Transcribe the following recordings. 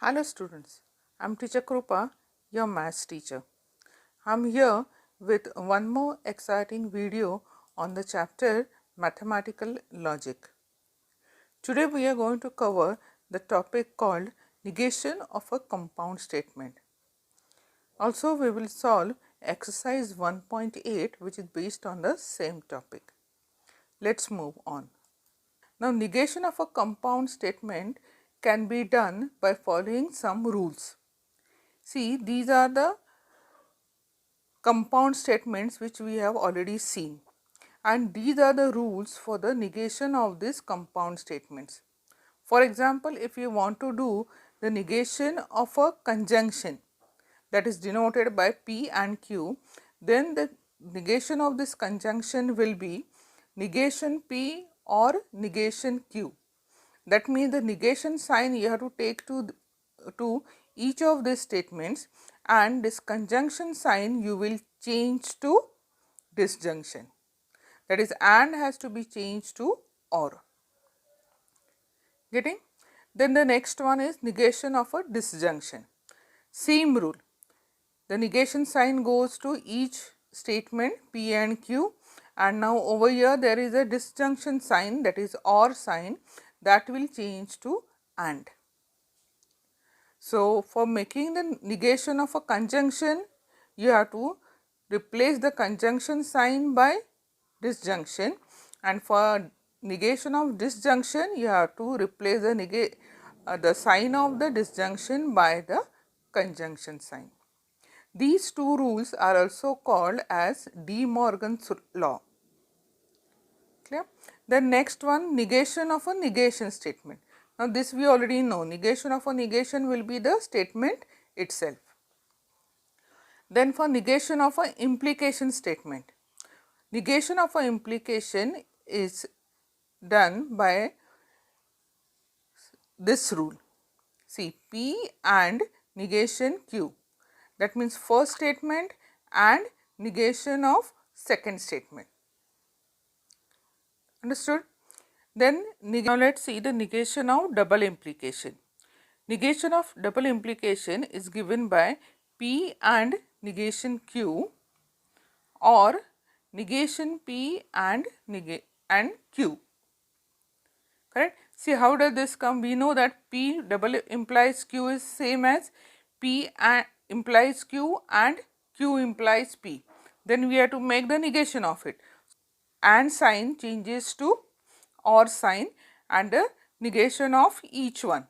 Hello students, I am teacher Krupa, your maths teacher. I am here with one more exciting video on the chapter Mathematical Logic. Today we are going to cover the topic called negation of a compound statement. Also we will solve exercise 1.8 which is based on the same topic. Let's move on. Now negation of a compound statement can be done by following some rules. See, these are the compound statements which we have already seen, and these are the rules for the negation of these compound statements. For example, if you want to do the negation of a conjunction that is denoted by P and Q, then the negation of this conjunction will be negation P or negation Q. That means the negation sign you have to take to each of these statements, and this conjunction sign you will change to disjunction. That is, and has to be changed to or. Getting? Then the next one is negation of a disjunction. Same rule. The negation sign goes to each statement P and Q, and now over here there is a disjunction sign, that is or sign, that will change to and. So, for making the negation of a conjunction, you have to replace the conjunction sign by disjunction, and for negation of disjunction, you have to replace the sign of the disjunction by the conjunction sign. These two rules are also called as De Morgan's law. Clear? The next one, negation of a negation statement. Now, this we already know, negation of a negation will be the statement itself. Then for negation of a implication statement, negation of a implication is done by this rule. See, P and negation Q, that means first statement and negation of second statement. Understood? Then now let us see the negation of double implication. Negation of double implication is given by P and negation Q, or negation P and Q. Correct? See, how does this come? We know that P double implies Q is same as P and implies Q and Q implies P. Then we have to make the negation of it. And sign changes to or sign, and the negation of each one,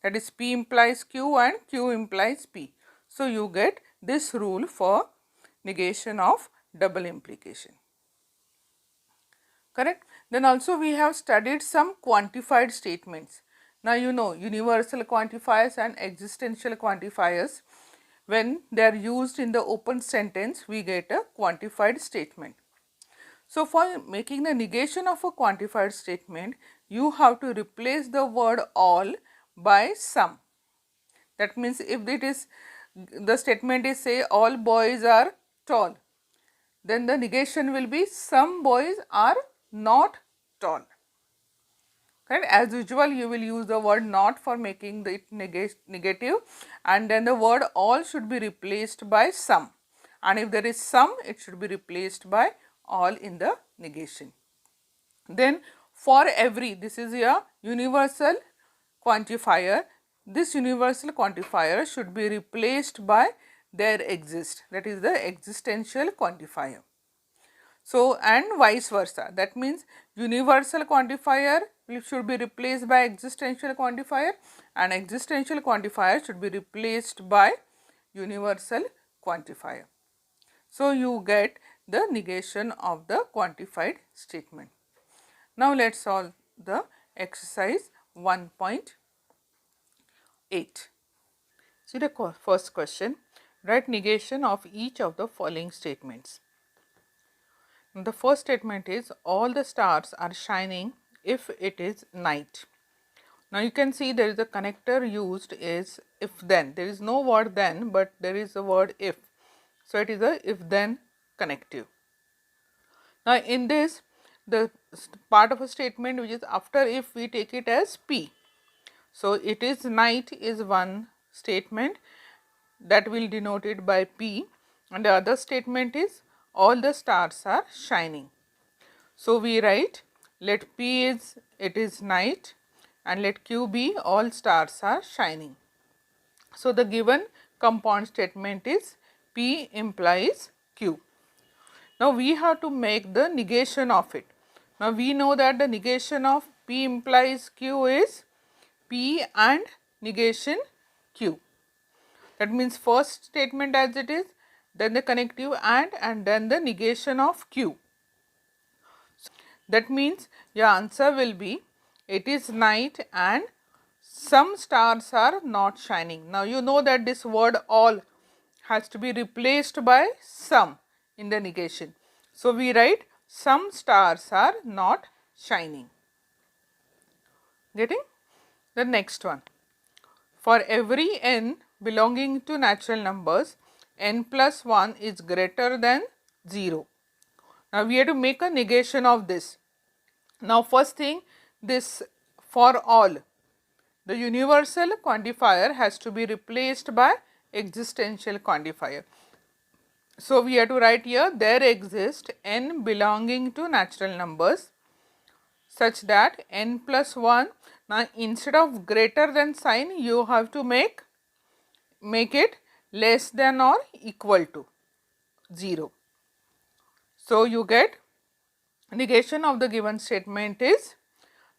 that is P implies Q and Q implies P. So, you get this rule for negation of double implication. Correct? Then also we have studied some quantified statements. Now, you know universal quantifiers and existential quantifiers. When they are used in the open sentence, we get a quantified statement. So, for making the negation of a quantified statement, you have to replace the word all by some. That means, if it is the statement is say all boys are tall, then the negation will be some boys are not tall. Correct? As usual, you will use the word not for making it negative, and then the word all should be replaced by some, and if there is some, it should be replaced by all in the negation. Then for every, this is a universal quantifier. This universal quantifier should be replaced by there exist, that is the existential quantifier. So, and vice versa, that means universal quantifier should be replaced by existential quantifier, and existential quantifier should be replaced by universal quantifier. So, you get the negation of the quantified statement. Now, let us solve the exercise 1.8. See the first question, write negation of each of the following statements. The first statement is all the stars are shining if it is night. Now, you can see there is a connector used is if then. There is no word then, but there is a word if. So, it is a if then connective. Now, in this, the part of a statement which is after if, we take it as P. So, it is night is one statement that will denote it by P, and the other statement is all the stars are shining. So, we write let P is it is night and let Q be all stars are shining. So, the given compound statement is P implies Q. Now, we have to make the negation of it. Now, we know that the negation of P implies Q is P and negation Q. That means, first statement as it is, then the connective and then the negation of Q. That means, your answer will be it is night and some stars are not shining. Now, you know that this word all has to be replaced by some in the negation. So, we write some stars are not shining. Getting? The next one. For every n belonging to natural numbers, n plus 1 is greater than 0. Now, we have to make a negation of this. Now, first thing, this for all, the universal quantifier has to be replaced by existential quantifier. So, we have to write here there exist n belonging to natural numbers such that n plus 1. Now, instead of greater than sign, you have to make it less than or equal to 0. So, you get negation of the given statement is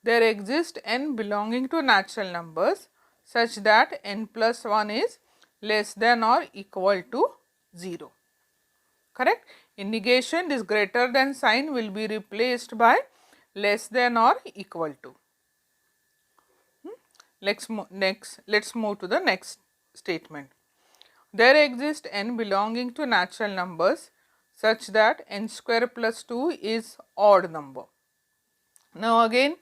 there exist n belonging to natural numbers such that n plus 1 is less than or equal to 0. Correct? In negation, this greater than sign will be replaced by less than or equal to. Let's move to the next statement. There exist n belonging to natural numbers such that n square plus 2 is odd number. Now, again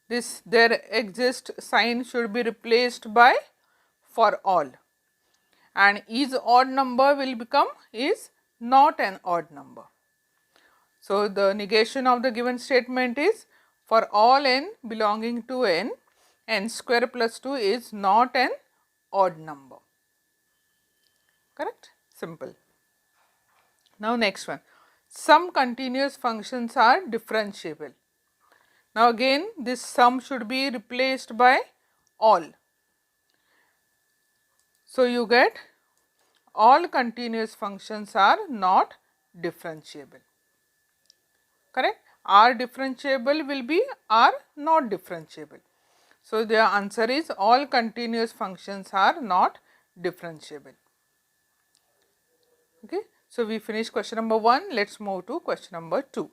this there exist sign should be replaced by for all, and is odd number will become is not an odd number. So, the negation of the given statement is for all n belonging to n, n square plus 2 is not an odd number. Correct? Simple. Now, next one, some continuous functions are differentiable. Now, again this sum should be replaced by all. So, you get all continuous functions are not differentiable. Correct? Are differentiable will be are not differentiable. So, the answer is all continuous functions are not differentiable. Okay. So, we finish question number 1. Let us move to question number 2.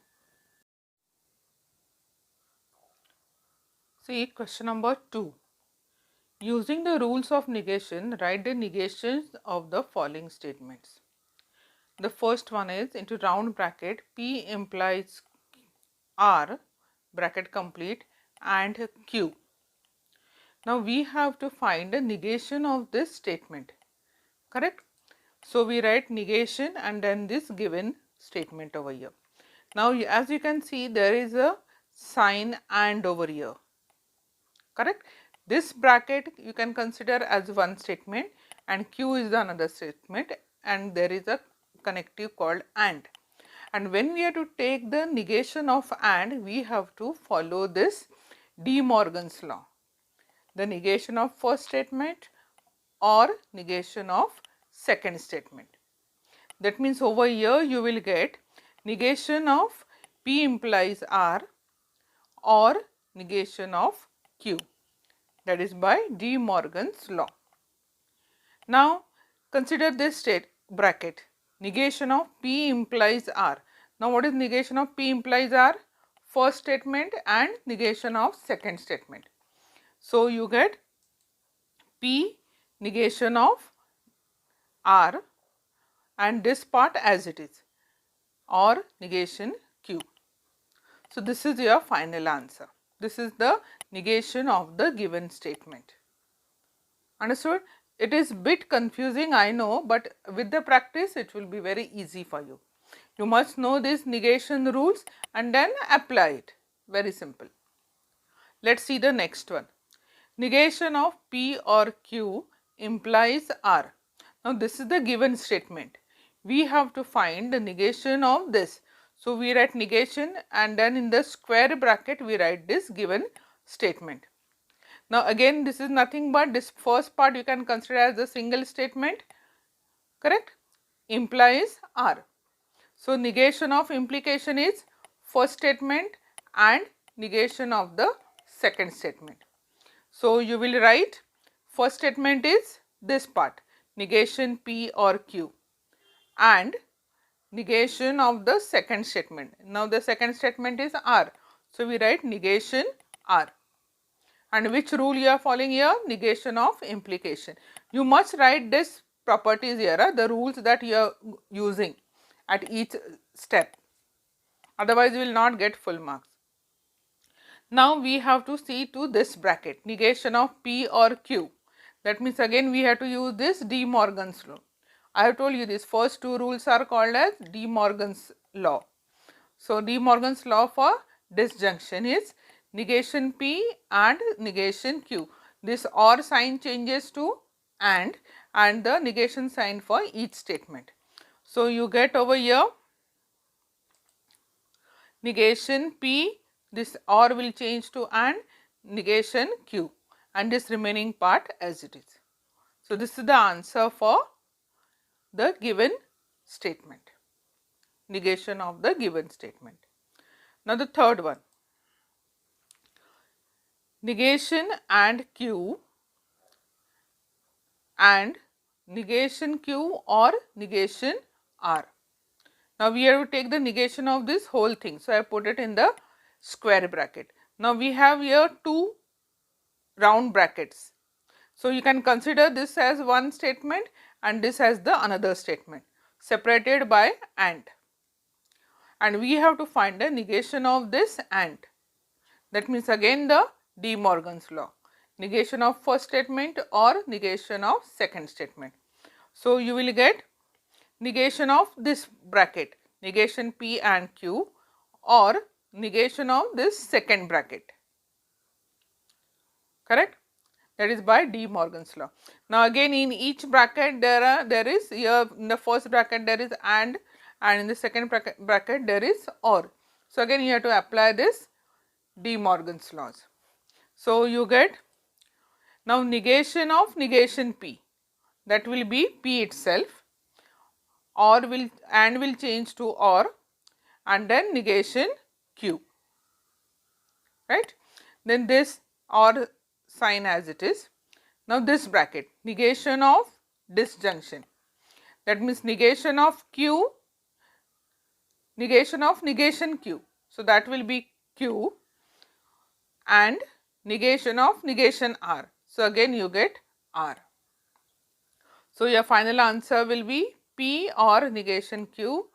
See question number 2. Using the rules of negation, write the negations of the following statements. The first one is into round bracket P implies R bracket complete and Q. Now, we have to find the negation of this statement. Correct? So, we write negation and then this given statement over here. Now, as you can see, there is a sign and over here. Correct? This bracket you can consider as one statement and Q is the another statement, and there is a connective called and. And when we have to take the negation of and, we have to follow this De Morgan's law. The negation of first statement or negation of second statement. That means, over here you will get negation of P implies R or negation of Q, that is by De Morgan's law. Now, consider this bracket negation of P implies R. Now, what is negation of P implies R? First statement and negation of second statement. So, you get P negation of R and this part as it is or negation Q. So, this is your final answer. This is the negation of the given statement. Understood? It is bit confusing, I know, but with the practice it will be very easy for you. You must know these negation rules and then apply it. Very simple. Let us see the next one. negation of P or Q implies R. Now this is the given statement. We have to find the negation of this. So we write negation and then in the square bracket we write this given statement. Now again this is nothing but this first part you can consider as a single statement, correct, implies R. So negation of implication is first statement and negation of the second statement. So you will write first statement is this part, negation P or Q, and negation of the second statement. Now the second statement is R. So we write negation R. And which rule you are following here? Negation of implication. You must write this properties here, the rules that you are using at each step. Otherwise, you will not get full marks. Now we have to see to this bracket, negation of P or Q. That means again we have to use this De Morgan's law. I have told you these first two rules are called as De Morgan's law. So De Morgan's law for disjunction is negation P and negation Q. This or sign changes to and the negation sign for each statement. So you get over here negation P, this or will change to and, negation Q, and this remaining part as it is. So this is the answer for the given statement, negation of the given statement. Now the third one, negation and Q and negation Q or negation R. Now we have to take the negation of this whole thing. So I put it in the square bracket. Now we have here two round brackets. So you can consider this as one statement and this as the another statement separated by and we have to find the negation of this and. That means again the De Morgan's law, negation of first statement or negation of second statement. So you will get negation of this bracket, negation P and Q, or negation of this second bracket, correct, that is by De Morgan's law. Now again in each bracket there is here in the first bracket there is and in the second bracket there is or. So again you have to apply this De Morgan's laws. So you get now negation of negation P, that will be P itself, or will and will change to or, and then negation Q, right. Then this or sign as it is. Now this bracket, negation of disjunction, that means negation of Q, negation of negation Q. So that will be Q and negation of negation R. So again you get R. So your final answer will be P or negation Q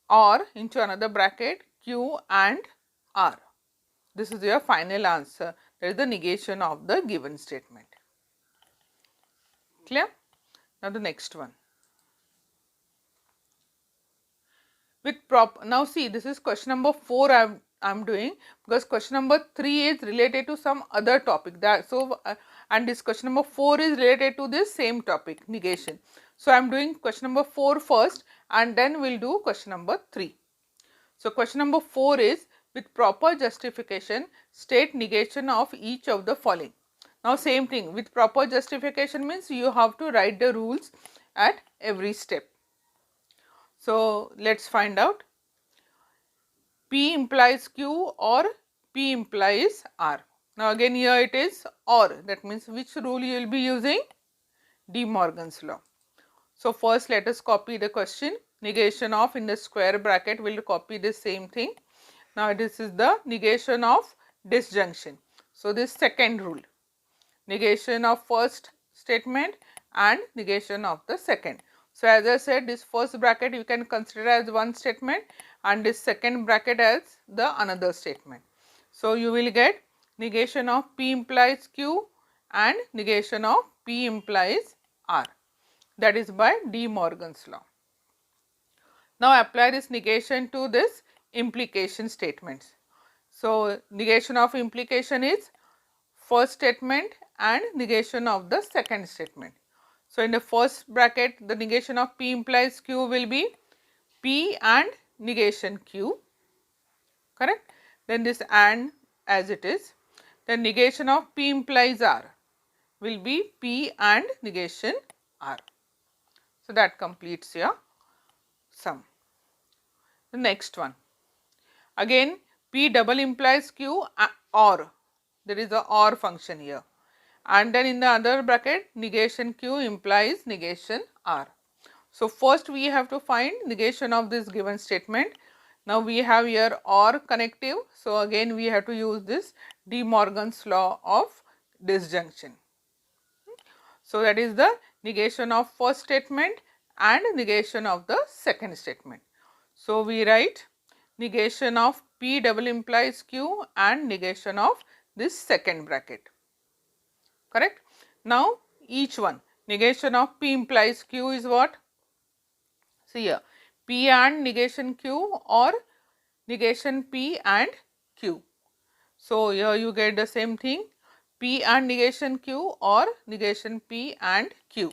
or into another bracket Q and R. This is your final answer. That is the negation of the given statement. Clear? Now the next one. With now see, this is question number 4 I'm doing, because question number 3 is related to some other topic, that so and this question number 4 is related to this same topic, negation. So I'm doing question number 4 first and then we'll do question number 3. So question number 4 is, with proper justification state negation of each of the following. Now same thing, with proper justification means you have to write the rules at every step. So let's find out. P implies Q or P implies R. Now again here it is or, that means which rule you will be using? De Morgan's law. So first let us copy the question, negation of in the square bracket, we will copy the same thing. Now this is the negation of disjunction. So this second rule, negation of first statement and negation of the second. So as I said, this first bracket you can consider as one statement and this second bracket as the another statement. So you will get negation of P implies Q and negation of P implies R, that is by De Morgan's law. Now apply this negation to this implication statements. So negation of implication is first statement and negation of the second statement. So, in the first bracket, the negation of P implies Q will be P and negation Q, correct. Then this and as it is, then negation of P implies R will be P and negation R. So, that completes your sum. The next one, again P double implies Q or, there is a or function here, and then in the other bracket negation Q implies negation R. So, first we have to find negation of this given statement. Now, we have here or connective. So, again we have to use this De Morgan's law of disjunction. So, that is the negation of first statement and negation of the second statement. So, we write negation of P double implies Q and negation of this second bracket, correct. Now, each one, negation of P implies Q is what? See here, P and negation Q or negation P and Q. So, here you get the same thing, P and negation Q or negation P and Q.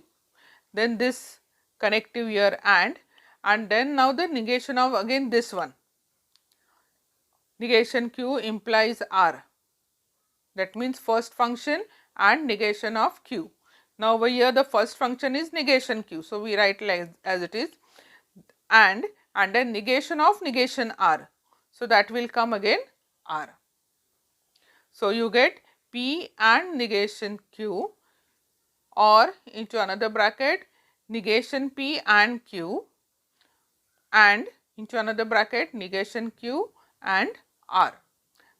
Then this connective here and then now the negation of again this one, negation Q implies R, that means first function and negation of Q. Now, over here the first function is negation Q. So, we write like as it is and then negation of negation R. So, that will come again R. So, you get P and negation Q or into another bracket negation P and Q and into another bracket negation Q and R.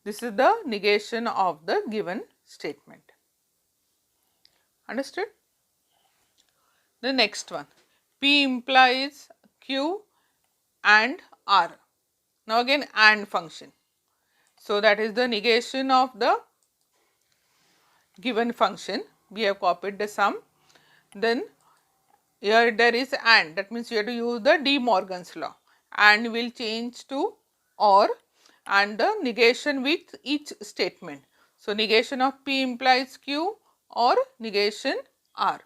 This is the negation of the given statement. Understood? The next one, P implies Q and R. Now, again and function. So, that is the negation of the given function. We have copied the sum. Then here there is and, that means you have to use the De Morgan's law, and will change to or and the negation with each statement. So, negation of P implies Q or negation R.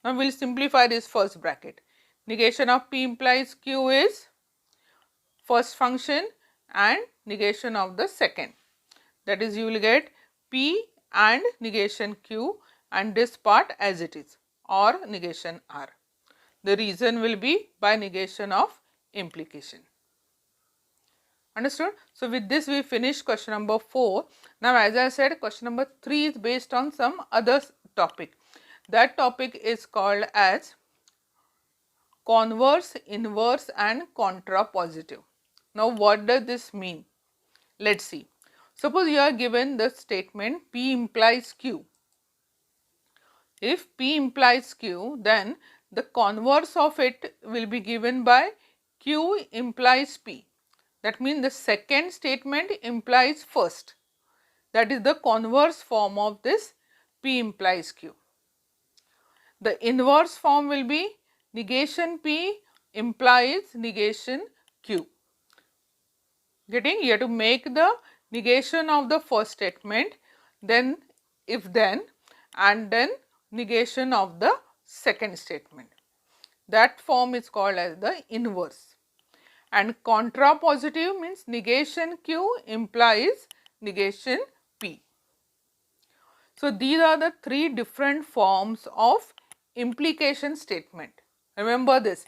Now, we will simplify this first bracket. Negation of P implies Q is first function and negation of the second, that is you will get P and negation Q and this part as it is or negation R. The reason will be by negation of implication. Understood? So, with this we finish question number 4. Now, as I said, question number 3 is based on some other topic. That topic is called as converse, inverse and contrapositive. Now, what does this mean? Let us see. Suppose you are given the statement P implies Q. If P implies Q, then the converse of it will be given by Q implies P. That means the second statement implies first. That is the converse form of this P implies Q. The inverse form will be negation P implies negation Q. Getting? You have to make the negation of the first statement, then if then and then negation of the second statement. That form is called as the inverse. And contrapositive means negation Q implies negation P. So, these are the 3 different forms of implication statement. Remember this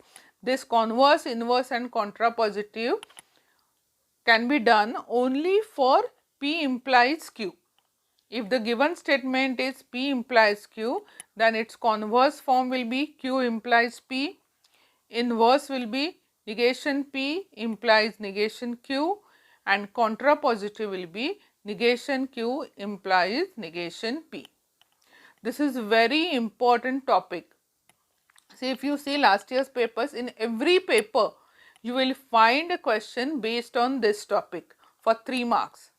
converse, inverse and contrapositive can be done only for P implies Q. If the given statement is P implies Q, then its converse form will be Q implies P, inverse will be negation P implies negation Q and contrapositive will be negation Q implies negation P. This is very important topic. See, if you see last year's papers, in every paper you will find a question based on this topic for 3 marks,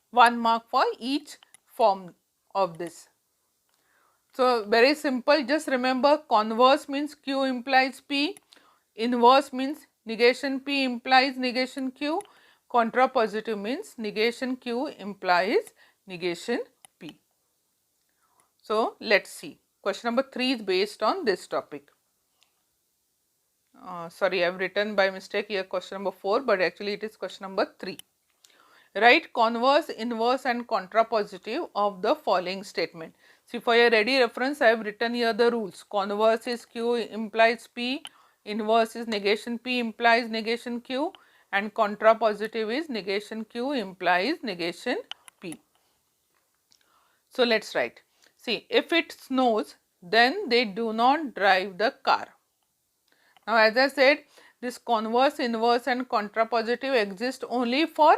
1 mark for each form of this. So, very simple, just remember converse means Q implies P, inverse means negation P implies negation Q, contrapositive means negation Q implies negation P. So let's see. Question number 3 is based on this topic. Sorry, I have written by mistake here question number 4, but actually it is question number 3. Write converse, inverse and contrapositive of the following statement. See, for your ready reference, I have written here the rules. Converse is Q implies P, inverse is negation P implies negation Q, and contrapositive is negation Q implies negation P. So let's write. See, if it snows, then they do not drive the car. Now, as I said, this converse, inverse and contrapositive exist only for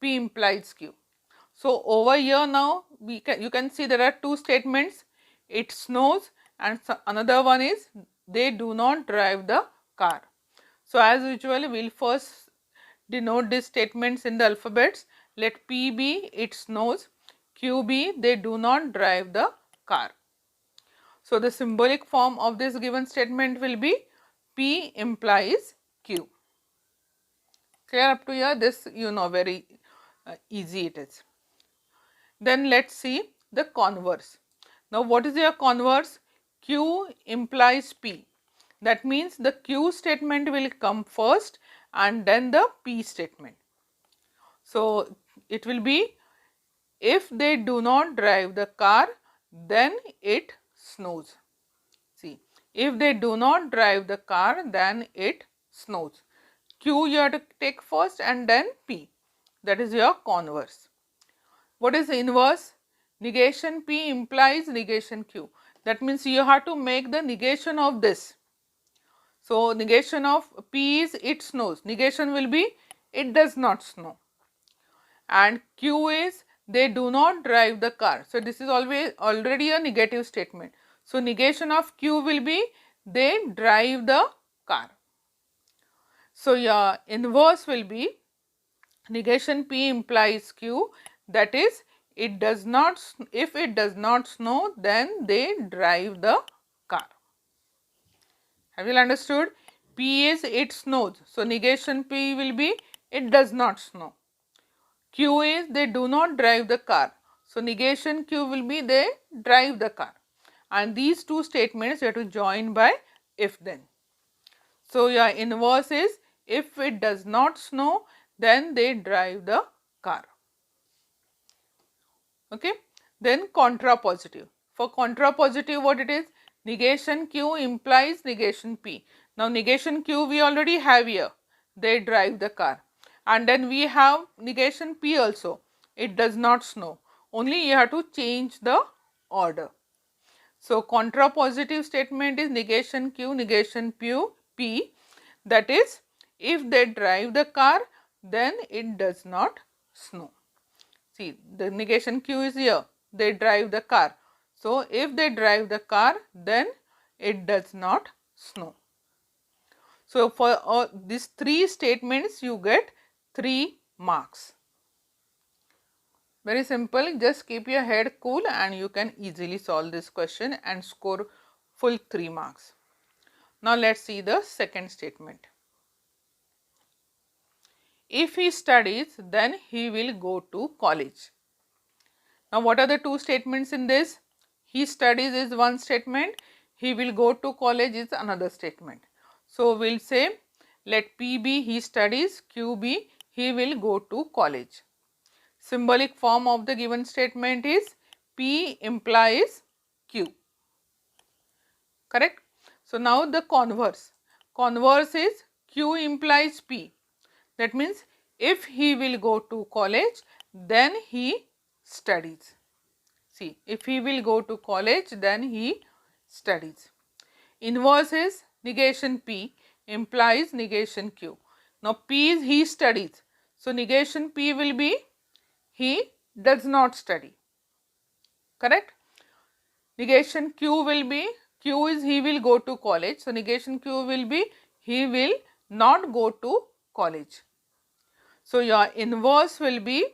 P implies Q. So over here now you can see there are two statements, it snows, and another one is they do not drive the car. So as usual we will first denote these statements in the alphabets. Let P be it snows, Q be they do not drive the car. So the symbolic form of this given statement will be P implies Q. Clear up to here? This you know very easy it is. Then let us see the converse. Now what is your converse? Q implies P. That means the Q statement will come first and then the P statement. So it will be if they do not drive the car, then it snows. See, if they do not drive the car, then it snows. Q you have to take first and then P. That is your converse. What is inverse? Negation P implies negation Q. That means you have to make the negation of this. So negation of P is it snows. Negation will be it does not snow. And Q is they do not drive the car. So this is already a negative statement. So negation of Q will be they drive the car. So your inverse will be negation P implies Q, that is it does not, if it does not snow, then they drive the car. Have you understood? P is it snows. So negation P will be it does not snow. Q is they do not drive the car. So negation Q will be they drive the car. And these two statements you have to join by if then. So your inverse is if it does not snow, then they drive the car. Okay. Then contrapositive. For contrapositive what it is? Negation Q implies negation P. Now negation Q we already have here. They drive the car. And then we have negation P also. It does not snow. Only you have to change the order. So contrapositive statement is negation Q, negation P. That is if they drive the car, then it does not snow. See, the negation Q is here, they drive the car. So if they drive the car, then it does not snow. So for these three statements you get 3 marks. Very simple, just keep your head cool and you can easily solve this question and score full 3 marks. Now let's see the second statement. If he studies, then he will go to college. Now what are the two statements in this? He studies is one statement, he will go to college is another statement. So we'll say let P be he studies, Q be he will go to college. Symbolic form of the given statement is P implies Q. Correct? So now the converse. Converse is Q implies P. That means if he will go to college, then he studies. See, if he will go to college, then he studies. Inverse is negation P implies negation Q. Now P is he studies. So negation P will be he does not study. Correct? Negation Q will be, Q is he will go to college. So negation Q will be he will not go to college. So your inverse will be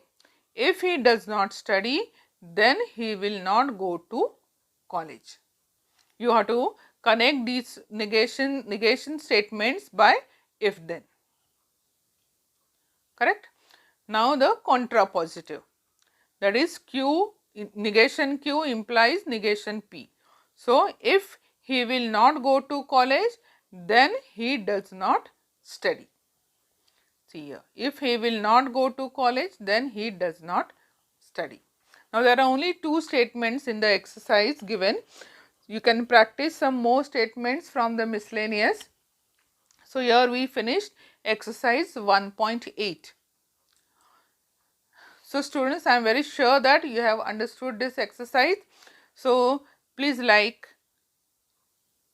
if he does not study, then he will not go to college. You have to connect these negation statements by if then. Correct? Now the contrapositive, that is Q negation Q implies negation P. So, if he will not go to college, then he does not study. See here, if he will not go to college, then he does not study. Now, there are only two statements in the exercise given. You can practice some more statements from the miscellaneous. So, here we finished exercise 1.8. So, students, I am very sure that you have understood this exercise. So, please like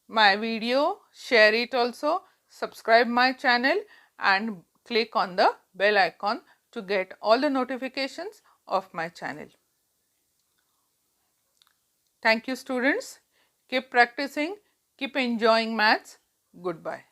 my video, share it also, subscribe my channel and click on the bell icon to get all the notifications of my channel. Thank you, students. Keep practicing, keep enjoying maths. Goodbye.